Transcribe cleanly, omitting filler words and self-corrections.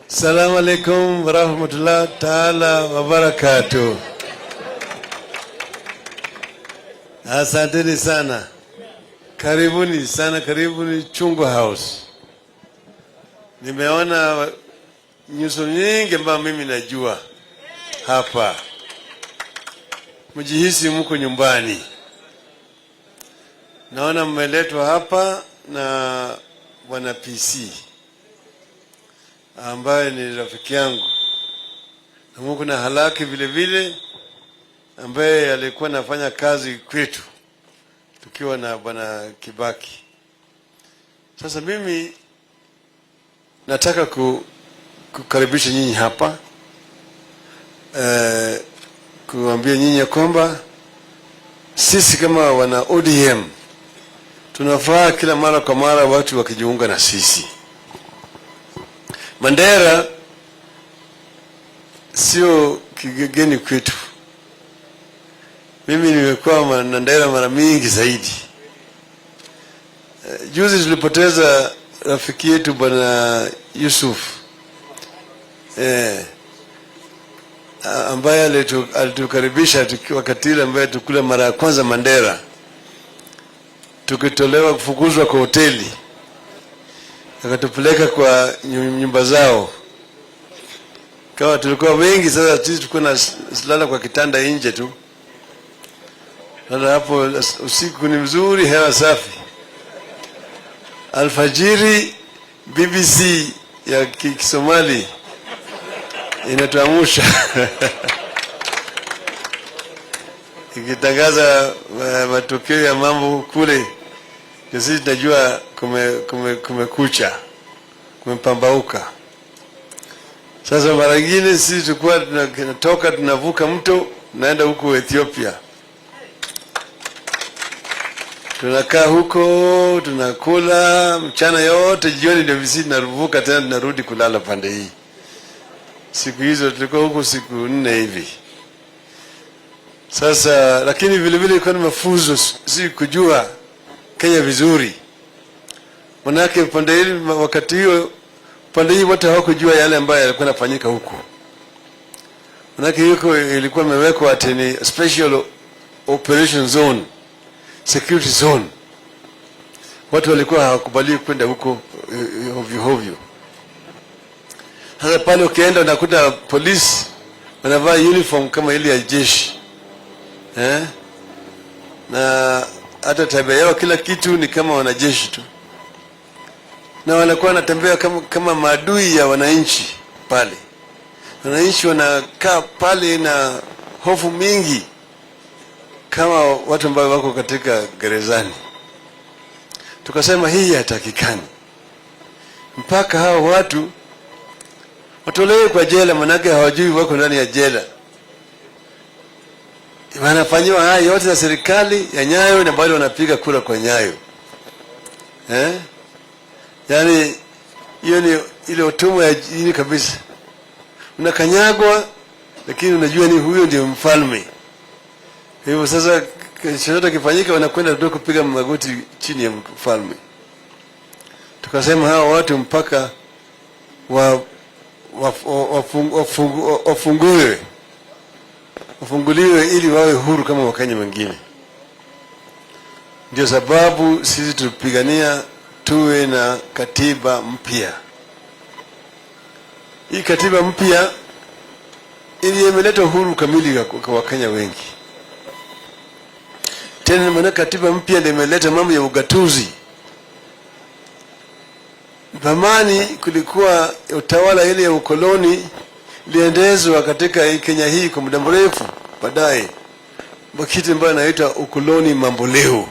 Assalamu alaikum warahmatullahi taala wabarakatuh. Asanteni sana. Karibuni sana, karibuni Chungwa House. Nimeona nyuso nyingi ambazo mimi najua hapa. Mjihisi mko nyumbani. Naona mmeletwa hapa na bwana PC ambaye ni rafiki yangu, na Mungu na Halaki vile vile ambaye alikuwa anafanya kazi kwetu tukiwa na bwana Kibaki. Sasa mimi nataka kukaribisha nyinyi hapa, kuambia nyinyi kwamba sisi kama wana ODM tunafaa kila mara kwa mara watu wakijiunga na sisi. Mandera sio kigeni kwetu. Mimi nimekuwa Mandera mara mingi zaidi. Juzi tulipoteza rafiki yetu bwana Yusuf ambaye alitukaribisha wakati ile ambaye tukula mara ya kwanza Mandera, tukitolewa kufukuzwa kwa hoteli, akatupeleka kwa nyumba zao. Kama tulikuwa wengi, sasa sisi tulikuwa tunalala kwa kitanda nje tu. Sasa hapo usiku ni mzuri, hewa safi. Alfajiri BBC ya Kisomali inatuamsha ikitangaza matokeo ya mambo kule. Sisi tunajua kumekucha, kumepambauka. Sasa mara nyingine sisi tulikuwa tunatoka tunavuka mto naenda huko Ethiopia. Tunakaa huko, tunakula mchana yote, jioni ndio sisi tunavuka tena tunarudi kulala pande hii. Siku hizo tulikuwa huko siku 4 hivi. Sasa lakini vile vile ilikuwa ni mafunzo, si kujua Kenya vizuri. Manake pande hili wakati hiyo pande hii watu hawakujua yale ambayo yalikuwa yanafanyika huko. Manake huko ilikuwa imewekwa ati special operation zone, security zone. Watu walikuwa hawakubaliwi kwenda huko hovyo. Sasa pale ukienda unakuta polisi wanavaa uniform kama ile ya jeshi. Na hata tabia yao kila kitu ni kama wanajeshi tu. Na wanakuwa wanatembea kama maadui ya wananchi pale. Wananchi wanakaa pale na hofu mingi kama watu ambao wako katika gerezani. Tukasema hii hatakikani. Mpaka hao watu watolewe kwa jela, manake hawajui wako ndani ya jela. Wanafanywa haya yote na serikali ya Nyayo na bado wanapiga kura kwa Nyayo. Yaani hiyo ni ile utumwa ya jini kabisa. Unakanyagwa lakini unajua ni huyo ndio mfalme. Hivyo sasa chochote kifanyika wanakwenda ndio kupiga magoti chini ya mfalme. Tukasema hao watu mpaka wafunguliwe ili wawe huru kama Wakenya wengine. Ndio sababu sisi tupigania tuwe na katiba mpya. Hii katiba mpya ili imeleta uhuru kamili kwa Wakenya wengi. Tena maana katiba mpya ndio imeleta mambo ya ugatuzi. Zamani kulikuwa utawala ile ya ukoloni iliendezwa katika Kenya hii kwa muda mrefu. Baadaye kitu ambacho inaitwa ukoloni mamboleo.